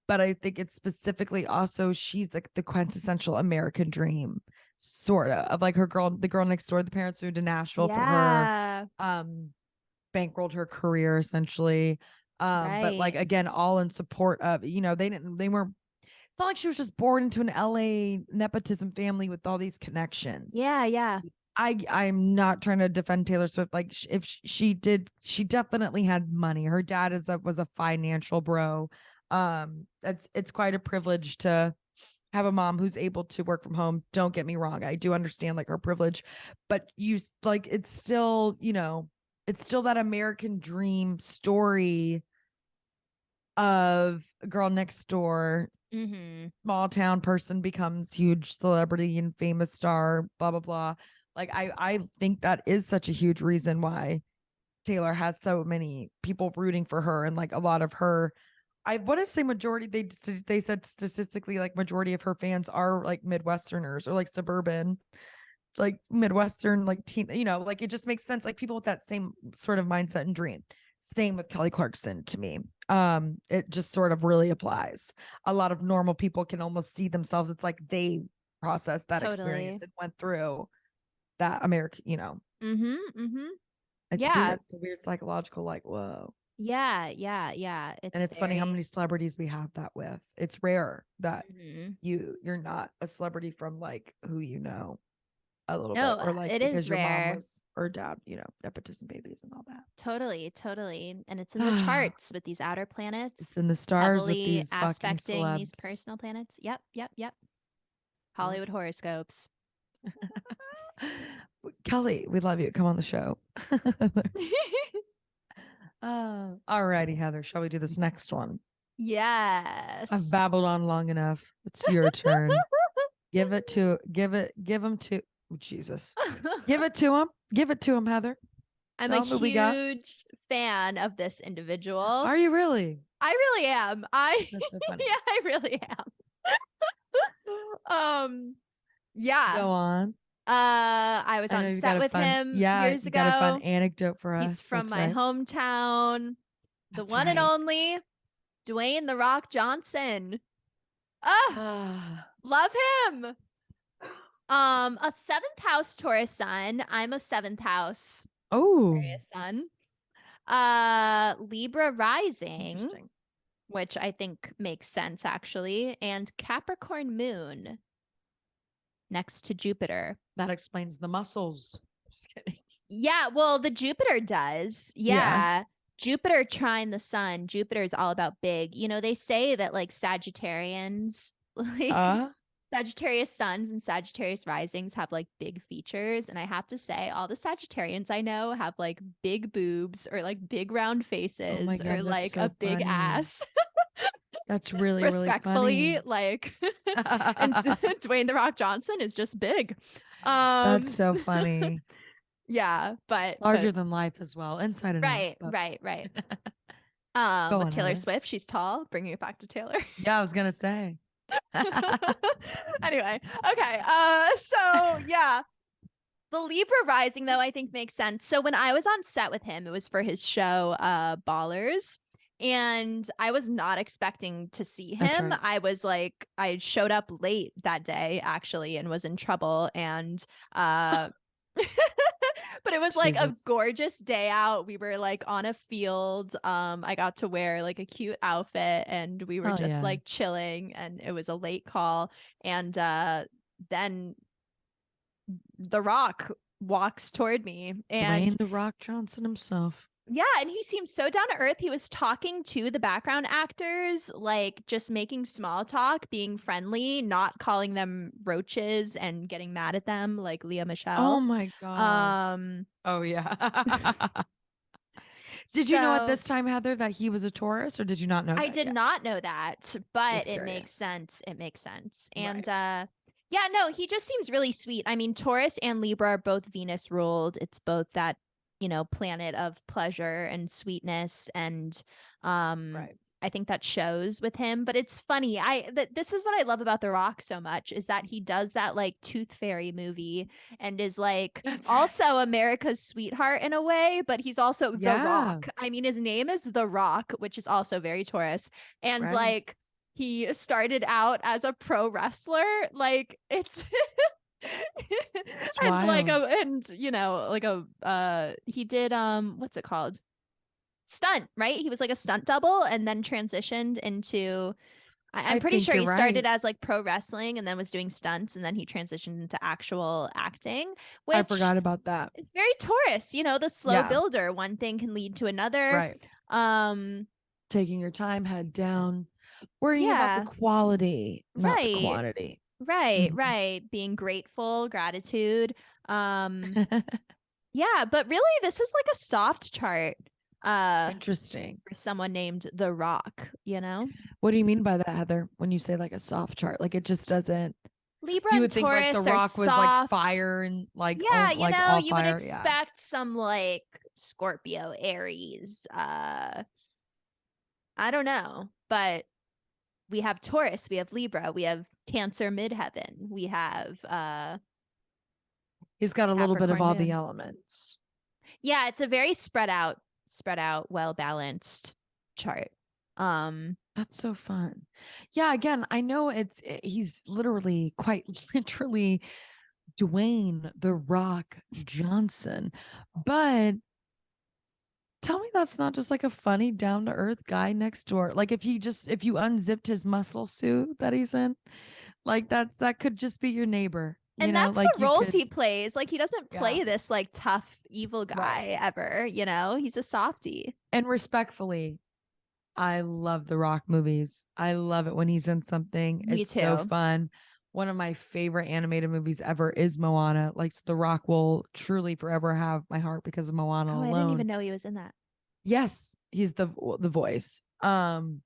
But I think it's specifically also she's like the quintessential American dream, sort of like the girl next door. The parents moved to Nashville for her, bankrolled her career essentially. But like Right. again, all in support of, they were it's not like she was just born into an LA nepotism family with all these connections. Yeah. I'm not trying to defend Taylor Swift. Like if she did, she definitely had money. Her dad was a financial bro. It's quite a privilege to have a mom who's able to work from home. Don't get me wrong. I do understand like her privilege, but it's still, it's still that American dream story of girl next door, small town person becomes huge celebrity and famous star, blah blah blah. Like I think that is such a huge reason why Taylor has so many people rooting for her, and like a lot of her, I want to say majority, they said statistically like majority of her fans are like Midwesterners or like suburban, like Midwestern, like teen, like it just makes sense. Like people with that same sort of mindset and dream. Same with Kelly Clarkson to me. It just sort of really applies. A lot of normal people can almost see themselves. It's like they processed that experience and went through that American, It's Yeah. weird. It's a weird psychological, like, whoa. Yeah. And it's funny how many celebrities we have that with. It's rare that you're not a celebrity from like who you know a little bit, or like it because is your mom rare. was or dad, nepotism babies and all that. Totally. And it's in the charts with these outer planets. It's in the stars with heavily these fucking aspecting celebs. these personal planets. Yep. Hollywood horoscopes. Kelly, we love you. Come on the show. Alrighty, Heather. Shall we do this next one? Yes. I've babbled on long enough. It's your turn. Give him to Jesus. Give it to him, Heather. I'm Tell a him we got. huge fan of this individual. Are you really? I really am. That's so funny. Yeah, I really am. Yeah. Go on. I was on set with him years ago. Got a fun anecdote for us. He's from my hometown. The one and only Dwayne "The Rock" Johnson. Love him. A 7th house Taurus sun. I'm a 7th house Aquarius sun. Libra rising, which I think makes sense actually, and Capricorn moon next to Jupiter. That explains the muscles. Just kidding. Yeah, well, the Jupiter does. Yeah. Jupiter trine the sun. Jupiter is all about big. They say that like Sagittarians, like Sagittarius suns and Sagittarius risings have like big features. And I have to say, all the Sagittarians I know have like big boobs or like big round faces or like so a big ass. That's really, respectfully, really funny. Like, and Dwayne "The Rock" Johnson is just big. That's so funny. Yeah, but larger than life as well, inside and right, out. Right. With Taylor Swift, she's tall. Bringing it back to Taylor. Yeah, I was gonna say. Anyway, okay. So yeah. The Libra rising, though, I think makes sense. So when I was on set with him, it was for his show, Ballers. And I was not expecting to see him. Right. I was like, I showed up late that day, actually, and was in trouble. And But it was like a Jesus. gorgeous day out. We were like on a field. I got to wear like a cute outfit and we were Hell just yeah. like chilling, and it was a late call. And then The Rock walks toward me, and Dwayne The Rock Johnson himself. yeah, and he seemed so down to earth. He was talking to the background actors, like just making small talk, being friendly, not calling them roaches and getting mad at them like Leah Oh Michelle. my God. Um, Oh yeah. Did you know at so this time, Heather, that he was a Taurus, or did you not know I that did yet? not know that, but Just it makes curious. sense. It makes sense. And Right. yeah, no, he just seems really sweet. I mean, Taurus and Libra are both Venus ruled. It's both that, planet of pleasure and sweetness, and Right. I think that shows with him. But it's funny. This is what I love about The Rock so much, is that he does that like Tooth Fairy movie and is like That's right. also America's sweetheart in a way, but he's also The Yeah. Rock. I mean, his name is The Rock, which is also very Taurus. And Right. like he started out as a pro wrestler. Like it's It's and like wild. he did what's it called? Stunt, right? He was like a stunt double and then transitioned into I'm I pretty think sure you're he started right. as like pro wrestling and then was doing stunts and then he transitioned into actual acting, I which forgot about that. is very Taurus, the slow Yeah. builder. One thing can lead to another. Right. Um, Taking your time, head down, worrying about the yeah, quality, not the right, quantity. right, Mhm. right. Being grateful, gratitude. Um, yeah, but really this is like a soft chart Interesting. for someone named The Rock, What do you mean by that, Heather? When you say like a soft chart, like it just doesn't. Libra You and would think like The Taurus are Rock was like soft. fire and like Yeah, like all you would fire. Yeah. expect some like Scorpio, Aries. I don't know, but we have Taurus, we have Libra, we have Cancer midheaven, we have He's got a little bit of Capricorn all the moon. elements. Yeah, it's a very spread out, well balanced chart. That's so fun. Yeah, again, I know he's literally quite literally Dwayne The Rock Johnson. But tell me that's not just like a funny down to earth guy next door. Like if you unzipped his muscle suit that he's in, like that could just be your neighbor, And that's the like you roles could. he plays. Like he doesn't Yeah. play this like tough evil Right. guy ever, he's a softie. And respectfully, I love the Rock movies. I love it when he's in something. Me It's so too. fun. One of my favorite animated movies ever is Moana. Like The Rock will truly forever have my heart because of Moana Oh, I didn't alone. even know he was in that. Yes, he's the voice. But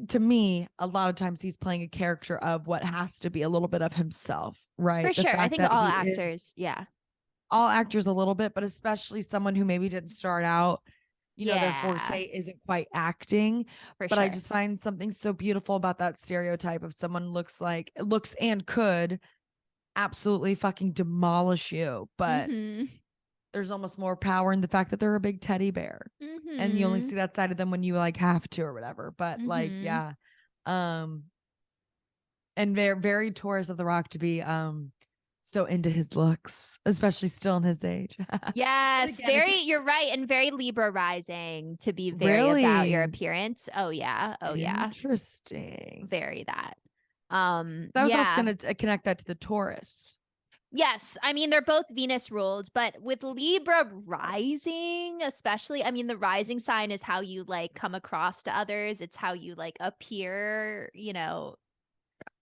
to me, a lot of times he's playing a character of what has to be a little bit of himself, right? For The sure. I fact think that all he is actors, yeah. all actors a little bit, but especially someone who maybe didn't start out, their Yeah, forte isn't quite acting. for But I sure. just find something so beautiful about that stereotype of someone looks and could absolutely fucking demolish you, but Mm-hmm. there's almost more power in the fact that they're a big teddy bear. And you only Mm-hmm. see that side of them when you like have to or whatever. But like, Mm-hmm. yeah. Um, and very, very Taurus of the Rock to be so into his looks, especially still in his age. But Yes, again, if he's you're right. And very Libra rising to be very about your really appearance. Oh, yeah. Oh, yeah. interesting. Very that. I was also Yeah. going to connect that to the Taurus. Yes, I mean they're both Venus ruled, but with Libra rising, especially, I mean the rising sign is how you like come across to others. It's how you like appear, how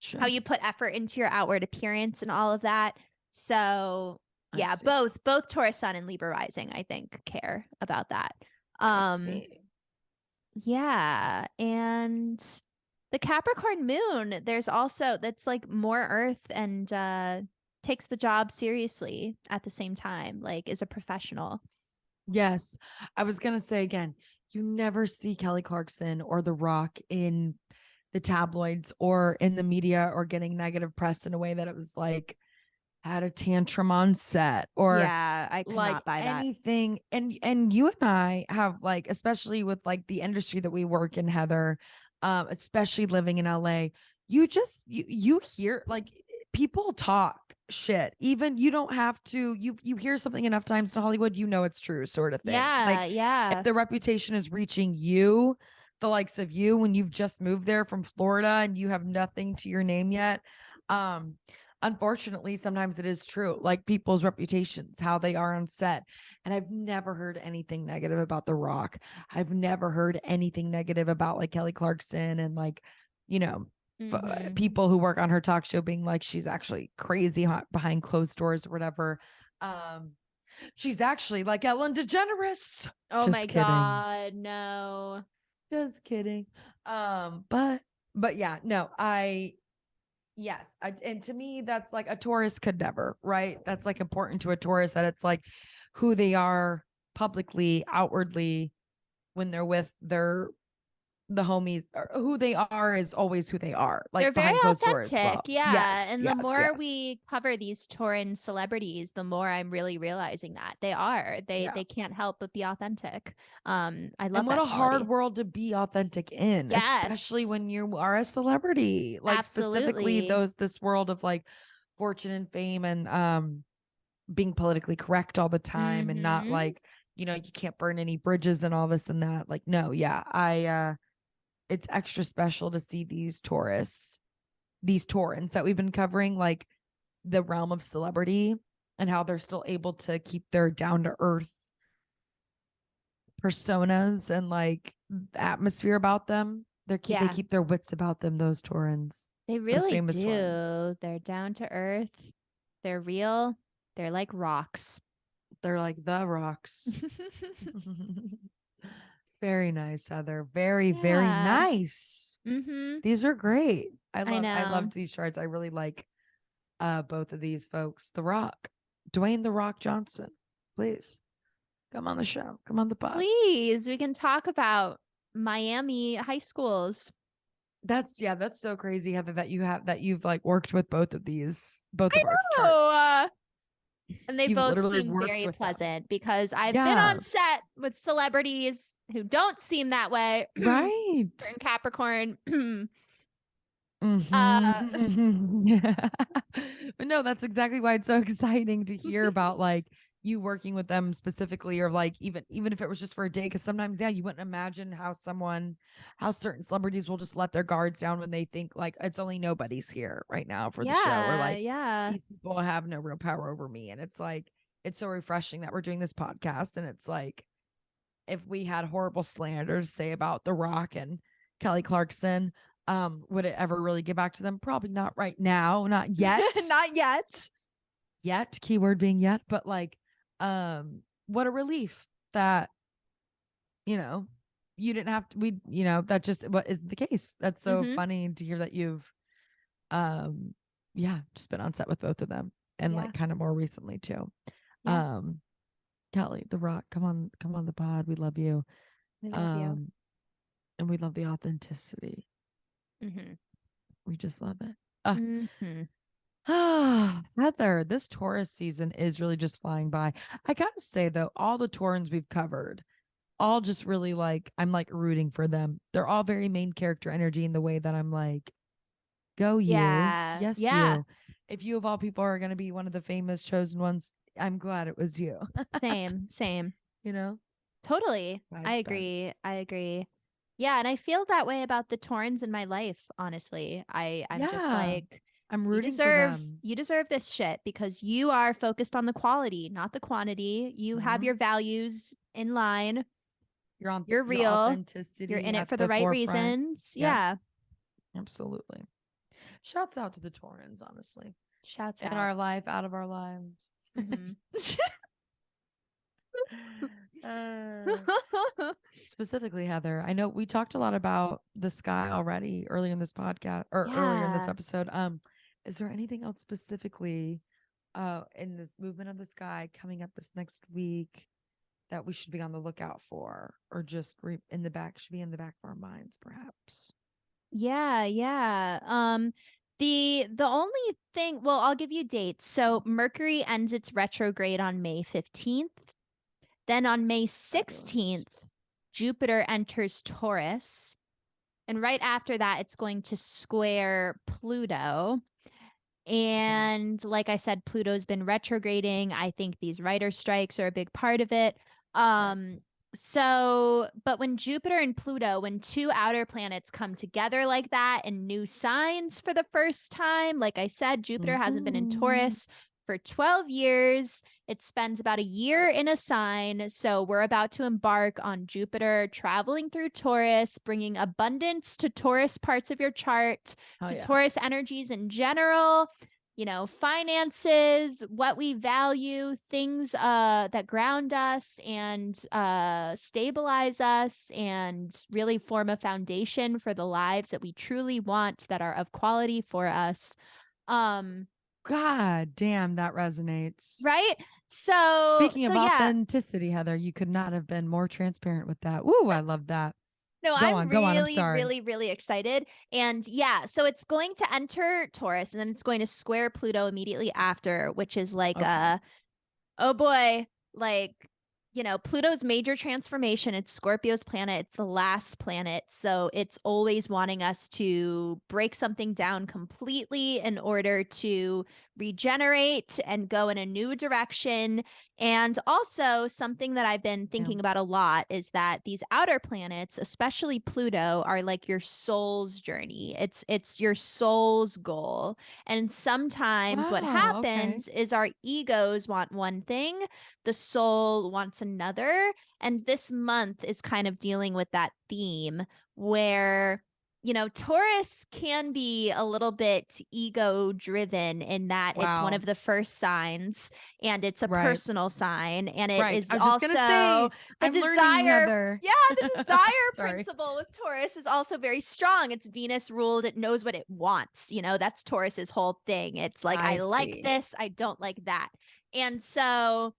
Gotcha. you put effort into your outward appearance and all of that. So, I yeah, see. both Taurus sun and Libra rising, I think, care about that. I Um, see. yeah, and the Capricorn moon, there's also that's like more earth and takes the job seriously at the same time, like is a professional. Yes. I was going to say again, you never see Kelly Clarkson or The Rock in the tabloids or in the media or getting negative press in a way that it was like had a tantrum on set or Yeah, I could like not buy that. anything. And you and I have like, especially with like the industry that we work in, Heather, especially living in LA, you hear like people talk shit. Even you don't have to, you hear something enough times in Hollywood, you know it's true, sort of thing. Like Yeah. if the reputation is reaching you, the likes of you, when you've just moved there from Florida and you have nothing to your name yet, unfortunately, sometimes it is true. Like people's reputations, how they are on set. And I've never heard anything negative about The Rock. I've never heard anything negative about like Kelly Clarkson and like, you know, people who work on her talk show being like she's actually crazy hot behind closed doors or whatever. She's actually like Ellen DeGeneres. Oh Just my kidding. God, no. Just kidding. But yeah, no, yes. And to me, that's like a Taurus could never, right? That's like important to a Taurus that it's like who they are publicly, outwardly, when they're with the homies, or who they are is always who they are, like They're very behind closed doors as authentic. well. Yeah. Yes, And the more we cover these Tauran celebrities, the more I'm really realizing that they can't help but be authentic. I love and what that a quality. hard world to be authentic in, especially Yes. when you are a celebrity, like specifically Absolutely. this world of like fortune and fame and being politically correct all the time and not like, you can't burn any bridges and all this and that. Like, no, yeah, it's extra special to see these Taurans that we've been covering, like the realm of celebrity and how they're still able to keep their down to earth personas and like atmosphere about them. They keep their wits about them, those Taurans. They Those really famous do. ones. They're down to earth. They're real. They're like rocks. They're like the rocks. Very nice, Heather. Very, very nice. These are great. I loved these charts. I really like both of these folks. The Rock, Dwayne The Rock Johnson. Please come on the show. Come on the pod. Please, we can talk about Miami high schools. That's so crazy, Heather, that you've like worked with both of our charts. And they You've both literally seem worked very with them. pleasant because I've been on set with celebrities who don't seem that way. Right. Certain Capricorn. Yeah. But no, that's exactly why it's so exciting to hear about like you working with them specifically, or like even if it was just for a day, because sometimes you wouldn't imagine how certain celebrities will just let their guards down when they think like it's only nobody's here right now for the show, or like these people have no real power over me. And it's like it's so refreshing that we're doing this podcast, and it's like if we had horrible slander to say about The Rock and Kelly Clarkson, would it ever really get back to them? Probably not right now, not yet. Not Yet, keyword being yet, but like what a relief that you didn't have to, that just what is the case. That's so funny to hear that you've just been on set with both of them, and like kind of more recently too. Kelly, The Rock, come on the pod. We love you. We love you. And we love the authenticity. We just love it. Heather, this Taurus season is really just flying by. I gotta say though, all the Taurans we've covered, all just really like, I'm like rooting for them. They're all very main character energy in the way that I'm like, go you. Yes, you. If you of all people are going to be one of the famous chosen ones, I'm glad it was you. Same. Vibes Totally. I agree. Yeah, and I feel that way about the Taurans in my life, honestly. I'm just like, I'm rooting for them. You deserve this shit because you are focused on the quality, not the quantity. You have your values in line. You're real. Your authenticity. You're in it for the right reasons. Yeah. Absolutely. Shouts out to the Taurans, honestly. Shouts out. In our life, out of our lives. Specifically, Heather, I know we talked a lot about the sky already earlier in this podcast or earlier in this episode. Is there anything else specifically in this movement of the sky coming up this next week that we should be on the lookout for, or just should be in the back of our minds, perhaps? Yeah. The only thing, well, I'll give you dates. So Mercury ends its retrograde on May 15th. Then on May 16th, Jupiter enters Taurus. And right after that, it's going to square Pluto. And like I said, Pluto's been retrograding. I think these writer strikes are a big part of it. So, but when Jupiter and Pluto, when two outer planets come together like that in new signs for the first time, like I said, Jupiter hasn't been in Taurus for 12 years. It spends about a year in a sign. So we're about to embark on Jupiter traveling through Taurus, bringing abundance to Taurus parts of your chart, Taurus energies in general, finances, what we value, things that ground us and stabilize us and really form a foundation for the lives that we truly want, that are of quality for us. God damn, that resonates. Right? So Speaking of authenticity, Heather, you could not have been more transparent with that. Ooh, I love that. No, I'm go on. I'm really, sorry. really, really excited. And yeah, so it's going to enter Taurus and then it's going to square Pluto immediately after, which is like, oh boy, like, Pluto's major transformation. It's Scorpio's planet. It's the last planet. So it's always wanting us to break something down completely in order to regenerate and go in a new direction. And also, something that I've been thinking about a lot is that these outer planets, especially Pluto, are like your soul's journey. It's your soul's goal. And sometimes what happens is our egos want one thing, the soul wants another. And this month is kind of dealing with that theme where Taurus can be a little bit ego driven in that it's one of the first signs and it's a personal sign. And it is also the desire. The desire principle with Taurus is also very strong. It's Venus ruled. It knows what it wants. That's Taurus's whole thing. It's like, I like this, I don't like that. And so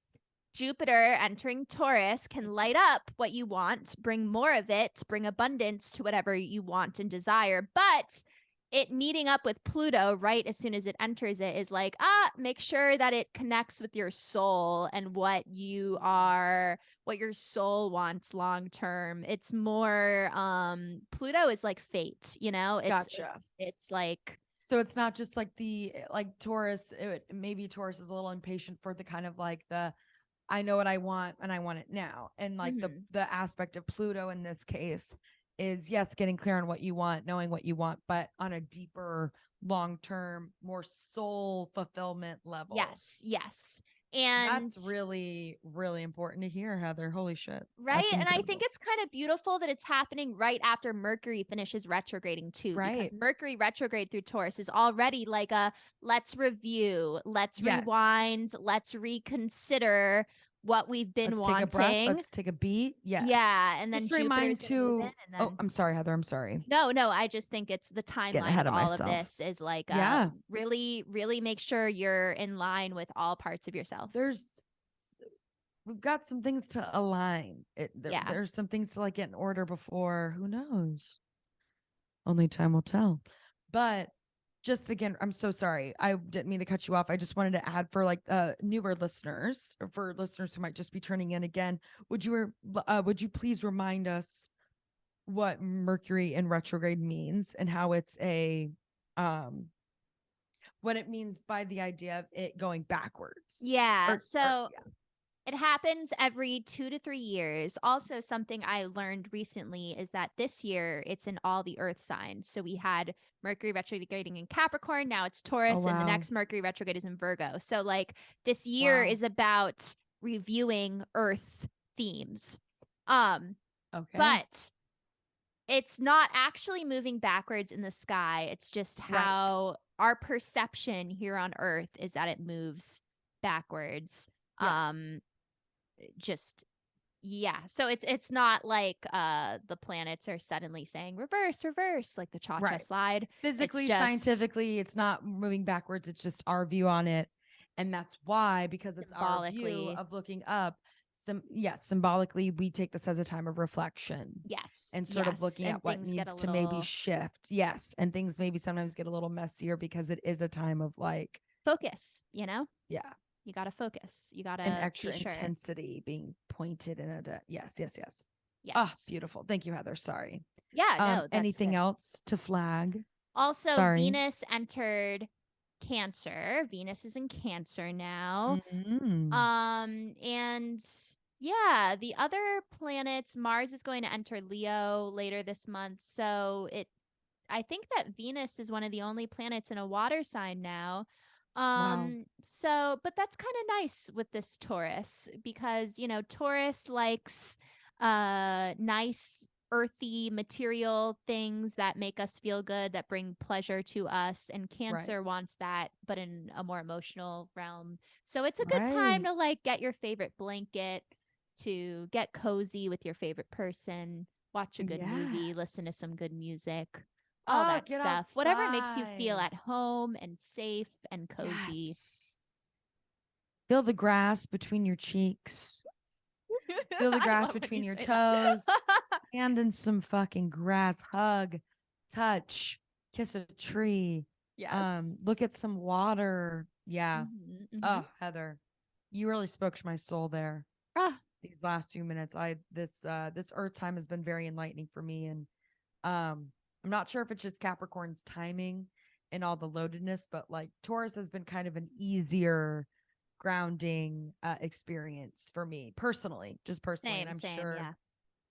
Jupiter entering Taurus can light up what you want, bring more of it, bring abundance to whatever you want and desire. But it meeting up with Pluto right as soon as it enters it is like, make sure that it connects with your soul and what you are, what your soul wants long term. It's more, Pluto is like fate, it's like, so it's not just like Taurus, maybe Taurus is a little impatient for the kind of like I know what I want and I want it now. And like the aspect of Pluto in this case is, yes, getting clear on what you want, knowing what you want, but on a deeper, long-term, more soul fulfillment level. Yes. And that's really, really important to hear, Heather. Holy shit. Right. And I think it's kind of beautiful that it's happening right after Mercury finishes retrograding too. Right. Because Mercury retrograde through Taurus is already like let's review, let's rewind, let's reconsider what we've been wanting. Take a breath. Let's take a beat. Yes. Yeah. And then just remind to. I'm sorry, Heather. I'm sorry. No. I just think it's the timeline of all of this is like, really, really make sure you're in line with all parts of yourself. We've got some things to align. There's some things to like get in order before. Who knows? Only time will tell. But just again, I'm so sorry. I didn't mean to cut you off. I just wanted to add for like newer listeners, or for listeners who might just be turning in again. Would you please remind us what Mercury in retrograde means and how it's what it means by the idea of it going backwards? It happens every 2 to 3 years. Also, something I learned recently is that this year it's in all the earth signs. So we had Mercury retrograding in Capricorn. Now it's Taurus, and the next Mercury retrograde is in Virgo. So like this year is about reviewing earth themes. But it's not actually moving backwards in the sky. It's just how our perception here on earth is that it moves backwards. So it's not like the planets are suddenly saying reverse like the cha-cha slide. Physically, scientifically, it's not moving backwards. It's just our view on it. And that's why, because it's our view of looking up, symbolically we take this as a time of reflection. And sort of looking at what needs to maybe shift. And things maybe sometimes get a little messier because it is a time of like focus, you got to focus. You got to an extra intensity being pointed in a yes. Oh, beautiful. Thank you, Heather. Sorry. No, anything else to flag? Also, Venus entered Cancer. Venus is in Cancer now. Mm. And yeah, the other planets, Mars is going to enter Leo later this month. So I think that Venus is one of the only planets in a water sign now. Wow. So, but that's kind of nice with this Taurus because, Taurus likes nice earthy material things that make us feel good, that bring pleasure to us, and Cancer wants that but in a more emotional realm. So it's a good time to like get your favorite blanket, to get cozy with your favorite person, watch a good movie, listen to some good music, all that Get stuff. Whatever makes you feel outside. at home and safe and cozy. Yes. Feel the grass between your cheeks. Feel the I grass love when between you your say that. toes. Stand in some fucking grass. Hug, touch, kiss a tree. Yes. Look at some water. Yeah. Mhm, mhm. Oh, Heather, you really spoke to my soul there. Ah, These last few minutes, this Earth time has been very enlightening for me, and I'm not sure if it's just Capricorn's timing and all the loadedness, but like Taurus has been kind of an easier grounding experience for me personally, just personally. And same, yeah.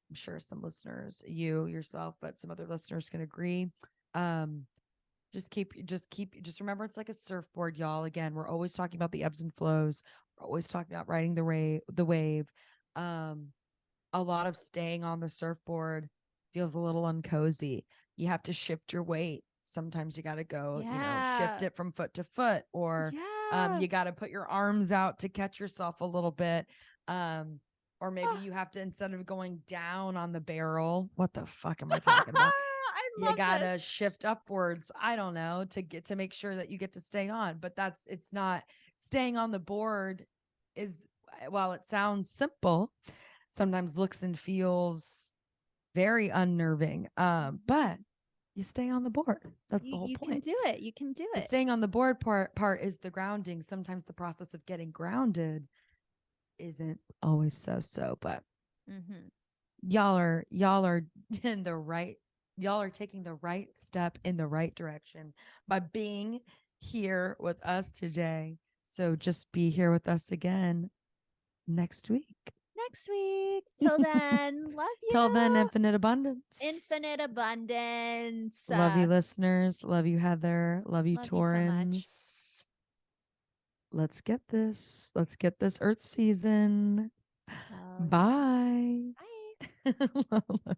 I'm sure some listeners, you yourself, but some other listeners can agree. Um, just remember it's like a surfboard, y'all. Again, we're always talking about the ebbs and flows. We're always talking about riding the wave. Um, a lot of staying on the surfboard feels a little uncozy. You have to shift your weight. Sometimes you got to go, shift Yeah. it from foot to foot, or Yeah. you got to put your arms out to catch yourself a little bit. Or maybe you have to, instead of going down on the barrel, what the fuck am I talking about? I You love gotta this. shift upwards. I don't know, to make sure that you get to stay on. But it's not staying on the board is, while it sounds simple, sometimes looks and feels very unnerving. But you stay on the board. That's the whole You can point. do it. You can do The it. staying on the board part is the grounding. Sometimes the process of getting grounded isn't always so, but Mm-hmm. y'all are in the right, y'all are taking the right step in the right direction by being here with us today. So just be here with us again next week. Next week. Till then, love you. Till then, infinite abundance. Infinite abundance. Love you, listeners. Love you, Heather. Love you, Love you so much. Taurans. Let's get this. Let's get this Earth season. Oh, Bye. yeah. Bye.